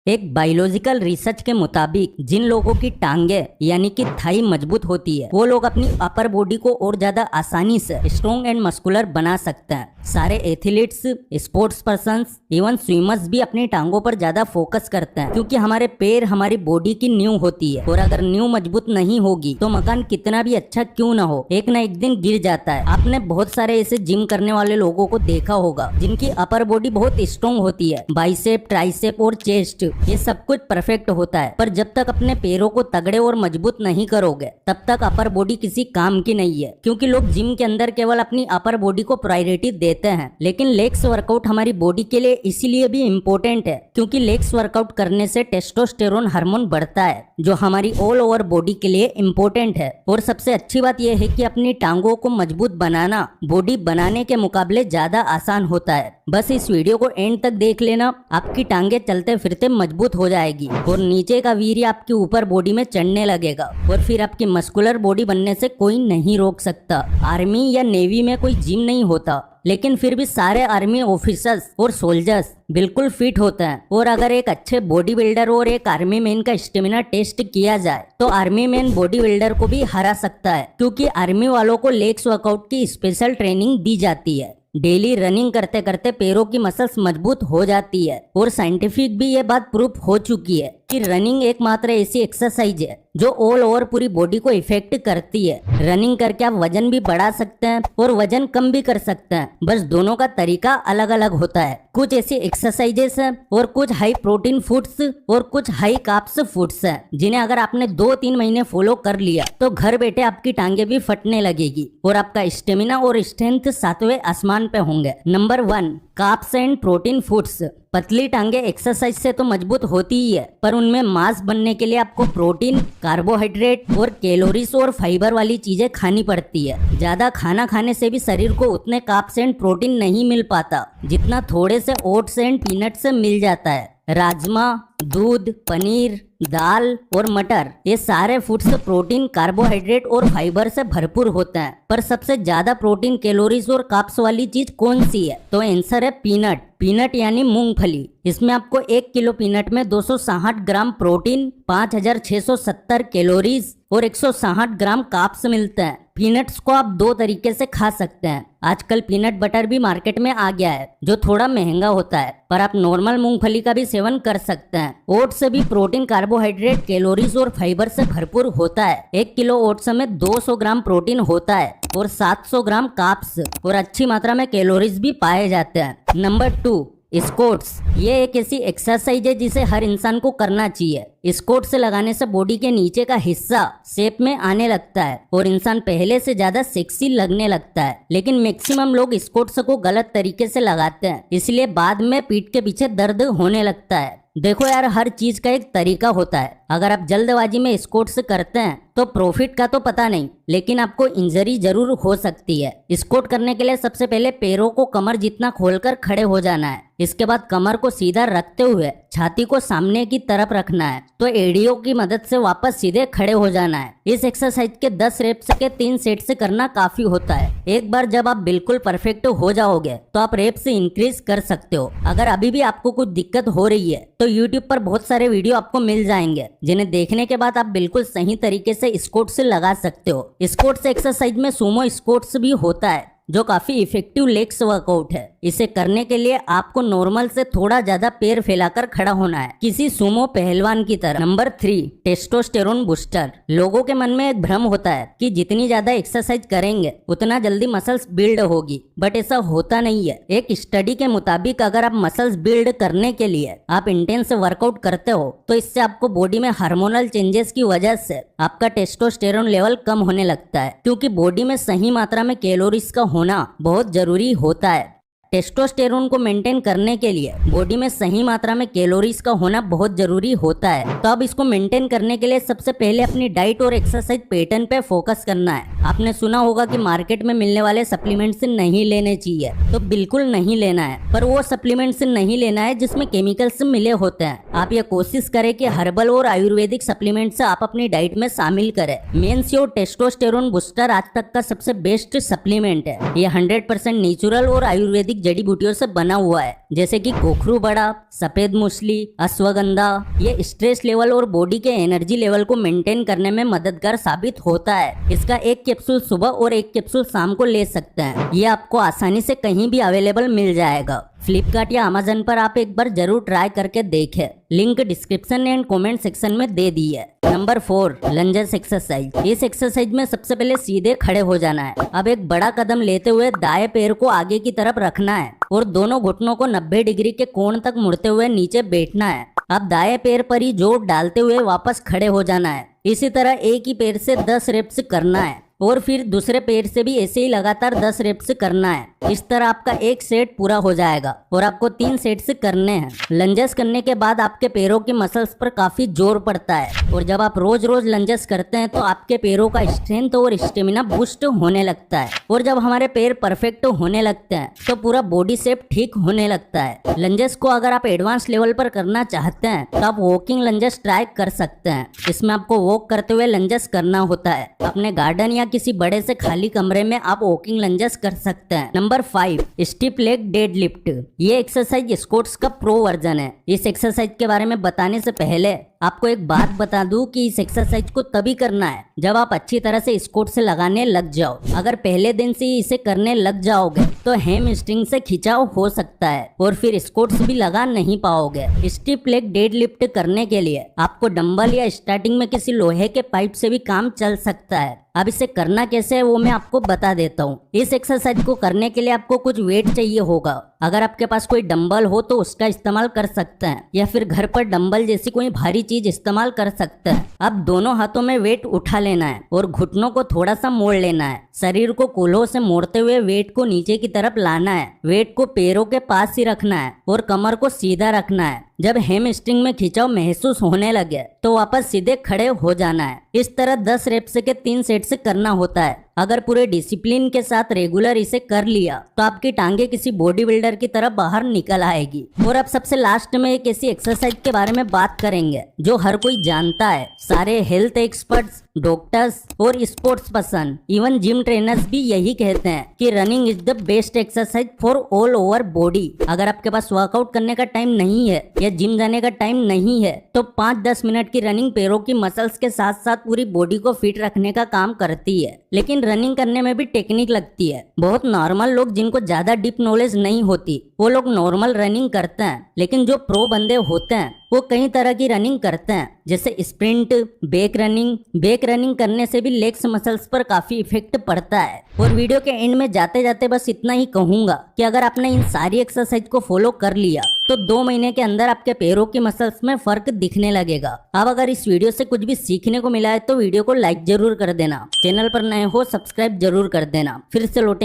एक biological research के मुताबिक जिन लोगों की टांगे यानी कि थाई मजबूत होती है वो लोग अपनी अपर बॉडी को और ज्यादा आसानी से स्ट्रॉन्ग एंड मस्कुलर बना सकते हैं। सारे athletes, sports persons, even swimmers भी अपनी टांगों पर ज्यादा फोकस करते हैं क्योंकि हमारे पैर हमारी बॉडी की नींव होती है और अगर नींव मजबूत नहीं होगी तो मकान कितना भी अच्छा क्यों ना हो एक ना एक दिन गिर जाता है। आपने बहुत सारे ऐसे जिम करने वाले लोगों को देखा होगा जिनकी अपर बॉडी बहुत स्ट्रॉन्ग होती है, बाइसेप, ट्राइसेप और चेस्ट ये सब कुछ परफेक्ट होता है, पर जब तक अपने पैरों को तगड़े और मजबूत नहीं करोगे तब तक अपर बॉडी किसी काम की नहीं है। क्योंकि लोग जिम के अंदर केवल अपनी अपर बॉडी को प्रायोरिटी देते हैं, लेकिन लेग्स वर्कआउट हमारी बॉडी के लिए इसीलिए भी इम्पोर्टेंट है क्योंकि लेग्स वर्कआउट करने से टेस्टोस्टेरोन हार्मोन बढ़ता है जो हमारी ऑल ओवर बॉडी के लिए इम्पोर्टेंट है। और सबसे अच्छी बात यह है कि अपनी टांगों को मजबूत बनाना बॉडी बनाने के मुकाबले ज्यादा आसान होता है। बस इस वीडियो को एंड तक देख लेना, आपकी टांगे चलते फिरते मजबूत हो जाएगी और नीचे का वीर्य आपके ऊपर बॉडी में चढ़ने लगेगा और फिर आपकी मस्कुलर बॉडी बनने से कोई नहीं रोक सकता। आर्मी या नेवी में कोई जिम नहीं होता, लेकिन फिर भी सारे आर्मी ऑफिसर्स और सोल्जर्स बिल्कुल फिट होते हैं। और अगर एक अच्छे बॉडी बिल्डर और एक आर्मी मैन का स्टेमिना टेस्ट किया जाए तो आर्मी मैन बॉडी बिल्डर को भी हरा सकता है क्योंकि आर्मी वालों को लेग्स वर्कआउट की स्पेशल ट्रेनिंग दी जाती है। डेली रनिंग करते करते पैरों की मसल्स मजबूत हो जाती है और साइंटिफिक भी ये बात प्रूफ हो चुकी है कि रनिंग एकमात्र ऐसी एक्सरसाइज है जो ऑल ओवर पूरी बॉडी को इफेक्ट करती है। रनिंग करके आप वजन भी बढ़ा सकते हैं और वजन कम भी कर सकते हैं, बस दोनों का तरीका अलग अलग होता है। कुछ ऐसी एक्सरसाइजेस हैं और कुछ हाई प्रोटीन फूड्स और कुछ हाई कार्ब्स फूड्स हैं जिन्हें अगर आपने 2-3 महीने फॉलो कर लिया तो घर बैठे आपकी टांगे भी फटने लगेगी और आपका स्टेमिना और स्ट्रेंथ 7वें आसमान पे होंगे। Number 1, carbs and protein foods. पतली टांगे एक्सरसाइज से तो मजबूत होती ही है, पर उनमें मांस बनने के लिए आपको प्रोटीन, कार्बोहाइड्रेट और कैलोरीज और फाइबर वाली चीजें खानी पड़ती है। ज्यादा खाना खाने से भी शरीर को उतने कार्ब्स एंड प्रोटीन नहीं मिल पाता जितना थोड़े से ओट्स एंड पीनट से मिल जाता है। राजमा, दूध, पनीर, दाल और मटर ये सारे फूड्स प्रोटीन, कार्बोहाइड्रेट और फाइबर से भरपूर होते हैं, पर सबसे ज्यादा प्रोटीन, कैलोरीज और कार्ब्स वाली चीज कौन सी है? तो आंसर है पीनट। पीनट यानी मूंगफली। इसमें आपको 1 किलो पीनट में 260 ग्राम प्रोटीन, 5670 कैलोरीज और 160 ग्राम कार्ब्स मिलते हैं। पीनट्स को आप 2 तरीके से खा सकते हैं। आजकल पीनट बटर भी मार्केट में आ गया है जो थोड़ा महंगा होता है, पर आप नॉर्मल मूंगफली का भी सेवन कर सकते हैं। ओट्स से भी प्रोटीन, कार्बोहाइड्रेट, कैलोरीज और फाइबर से भरपूर होता है। 1 किलो ओट्स में 200 ग्राम प्रोटीन होता है और 700 ग्राम कार्ब्स और अच्छी मात्रा में कैलोरीज भी पाए जाते हैं। Number 2, squats. ये एक ऐसी एक्सरसाइज है जिसे हर इंसान को करना चाहिए। स्क्वाट लगाने से बॉडी के नीचे का हिस्सा शेप में आने लगता है और इंसान पहले से ज्यादा सेक्सी लगने लगता है, लेकिन मैक्सिमम लोग स्क्वाट्स को गलत तरीके से लगाते हैं, इसलिए बाद में पीठ के पीछे दर्द होने लगता है। देखो यार, हर चीज का एक तरीका होता है। अगर आप जल्दबाजी में स्क्वाट्स करते हैं तो प्रॉफिट का तो पता नहीं, लेकिन आपको इंजरी जरूर हो सकती है। स्क्वाट करने के लिए सबसे पहले पैरों को कमर जितना खोलकर खड़े हो जाना है। इसके बाद कमर को सीधा रखते हुए छाती को सामने की तरफ रखना है, तो एड़ियों की मदद से वापस सीधे खड़े हो जाना है। इस एक्सरसाइज के 10 रेप्स के 3 सेट से करना काफी होता है। एक बार जब आप बिल्कुल परफेक्ट हो जाओगे तो आप रेप्स इंक्रीज कर सकते हो। अगर अभी भी आपको कुछ दिक्कत हो रही है तो YouTube पर बहुत सारे वीडियो आपको मिल जाएंगे जिन्हें देखने के बाद आप बिल्कुल सही तरीके से स्क्वाट्स लगा सकते हो। स्क्वाट्स एक्सरसाइज में सुमो स्क्वाट्स भी होता है जो काफी इफेक्टिव लेग्स वर्कआउट है। इसे करने के लिए आपको नॉर्मल से थोड़ा ज्यादा पैर फैलाकर खड़ा होना है, किसी सुमो पहलवान की तरह। Number 3, testosterone booster. लोगों के मन में एक भ्रम होता है कि जितनी ज्यादा एक्सरसाइज करेंगे उतना जल्दी मसल्स बिल्ड होगी, बट ऐसा होता नहीं है। एक स्टडी के मुताबिक अगर आप मसल्स बिल्ड करने के लिए आप इंटेंस वर्कआउट करते हो तो इससे आपको बॉडी में हार्मोनल चेंजेस की वजह से आपका टेस्टोस्टेरोन लेवल कम होने लगता है, क्योंकि बॉडी में सही मात्रा में कैलोरीज का होना बहुत जरूरी होता है। टेस्टोस्टेरोन को मेंटेन करने के लिए बॉडी में सही मात्रा में कैलोरीज का होना बहुत जरूरी होता है। तो अब इसको मेंटेन करने के लिए सबसे पहले अपनी डाइट और एक्सरसाइज पैटर्न पे फोकस करना है। आपने सुना होगा कि मार्केट में मिलने वाले सप्लीमेंट्स नहीं लेने चाहिए, तो बिल्कुल नहीं लेना है, पर वो सप्लीमेंट्स नहीं लेना है जिसमें केमिकल्स मिले होते हैं। आप ये कोशिश करें कि हर्बल और आयुर्वेदिक सप्लीमेंट्स आप अपनी डाइट में शामिल करें। मेंश्योर टेस्टोस्टेरोन बूस्टर आज तक का सबसे बेस्ट सप्लीमेंट है। ये 100% नेचुरल और आयुर्वेदिक जड़ी बूटियों से बना हुआ है, जैसे कि गोखरू बड़ा, सफेद मूसली, अश्वगंधा। ये स्ट्रेस लेवल और बॉडी के एनर्जी लेवल को मेंटेन करने में मददगार साबित होता है। इसका एक कैप्सूल सुबह और एक कैप्सूल शाम को ले सकते हैं। ये आपको आसानी से कहीं भी अवेलेबल मिल जाएगा। फ्लिपकार्ट या अमेजन पर आप एक बार जरूर ट्राई करके देखें। Link description and comment section में दे दी है। Number 4, lunges exercise. इस एक्सरसाइज में सबसे पहले सीधे खड़े हो जाना है। अब एक बड़ा कदम लेते हुए दाएं पैर को आगे की तरफ रखना है और दोनों घुटनों को 90 डिग्री के कोण तक मुड़ते हुए नीचे बैठना है। अब दाएं पैर पर ही जोर डालते हुए वापस खड़े हो जाना है। इसी तरह एक ही पैर से 10 रेप्स करना है और फिर दूसरे पैर से भी ऐसे ही लगातार 10 रेप्स करना है। इस तरह आपका एक सेट पूरा हो जाएगा और आपको 3 सेट्स करने हैं। लंजेस करने के बाद आपके पैरों की मसल्स पर काफी जोर पड़ता है और जब आप रोज रोज लंजेस करते हैं तो आपके पैरों का स्ट्रेंथ और स्टेमिना बूस्ट होने लगता है। और जब हमारे पैर परफेक्ट होने लगते हैं तो पूरा बॉडी शेप ठीक होने लगता है। लंजेस को अगर आप एडवांस लेवल पर करना चाहते हैं तो आप वॉकिंग लंजेस ट्राई कर सकते हैं। इसमें आपको वॉक करते हुए लंजेस करना होता है। अपने गार्डन या किसी बड़े से खाली कमरे में आप वॉकिंग लंजेस कर सकते हैं। Number 5, stiff leg dead lift. ये एक्सरसाइज स्क्वाट्स का प्रो वर्जन है। इस एक्सरसाइज के बारे में बताने से पहले आपको एक बात बता दूं कि इस एक्सरसाइज को तभी करना है जब आप अच्छी तरह से स्क्वाट्स लगाने लग जाओ। अगर पहले दिन से ही इसे करने लग जाओगे तो हैमस्ट्रिंग से खिंचाव हो सकता है और फिर स्क्वाट्स भी लगा नहीं पाओगे। स्टिफ लेग डेड लिफ्ट करने के लिए आपको डंबल या स्टार्टिंग में किसी लोहे के पाइप से भी काम चल सकता है। अब इसे करना कैसे है वो मैं आपको बता देता हूँ। इस एक्सरसाइज को करने के लिए आपको कुछ वेट चाहिए होगा। अगर आपके पास कोई डंबल हो तो उसका इस्तेमाल कर सकते हैं या फिर घर पर डंबल जैसी कोई भारी चीज इस्तेमाल कर सकते हैं। अब दोनों हाथों में वेट उठा लेना है और घुटनों को थोड़ा सा मोड़ लेना है। शरीर को कोल्हों से मोड़ते हुए वेट को नीचे की तरफ लाना है। वेट को पैरों के पास ही रखना है और कमर को सीधा रखना है। जब हैमस्ट्रिंग में खिंचाव महसूस होने लगे तो वापस सीधे खड़े हो जाना है। इस तरह 10 रेप्स के 3 सेट से करना होता है। अगर पूरे डिसिप्लिन के साथ रेगुलर इसे कर लिया तो आपकी टांगे किसी बॉडी बिल्डर की तरह बाहर निकल आएगी। और अब सबसे लास्ट में एक ऐसी एक्सरसाइज के बारे में बात करेंगे जो हर कोई जानता है। सारे हेल्थ एक्सपर्ट्स, डॉक्टर्स और sports person, even gym trainers भी यही कहते हैं कि running is the best exercise for all over body. अगर आपके पास वर्कआउट करने का टाइम नहीं है या जिम जाने का टाइम नहीं है तो 5-10 मिनट की रनिंग पैरों की मसल्स के साथ साथ पूरी बॉडी को फिट रखने का काम करती है। लेकिन रनिंग करने में भी टेक्निक लगती है। बहुत नॉर्मल लोग जिनको ज्यादा डीप नॉलेज नहीं होती वो लोग नॉर्मल रनिंग करते हैं, लेकिन जो प्रो बंदे होते हैं वो कई तरह की रनिंग करते हैं, जैसे sprint, back running. Back running करने से भी लेग्स मसल्स पर काफी इफेक्ट पड़ता है। और वीडियो के एंड में जाते जाते बस इतना ही कहूंगा कि अगर आपने इन सारी एक्सरसाइज को फॉलो कर लिया तो 2 महीने के अंदर आपके पैरों की मसल्स में फर्क दिखने लगेगा। अब अगर इस वीडियो से कुछ भी सीखने को मिला है तो वीडियो को लाइक जरूर कर देना। चैनल पर नए हो सब्सक्राइब जरूर कर देना। फिर से लौटेंगे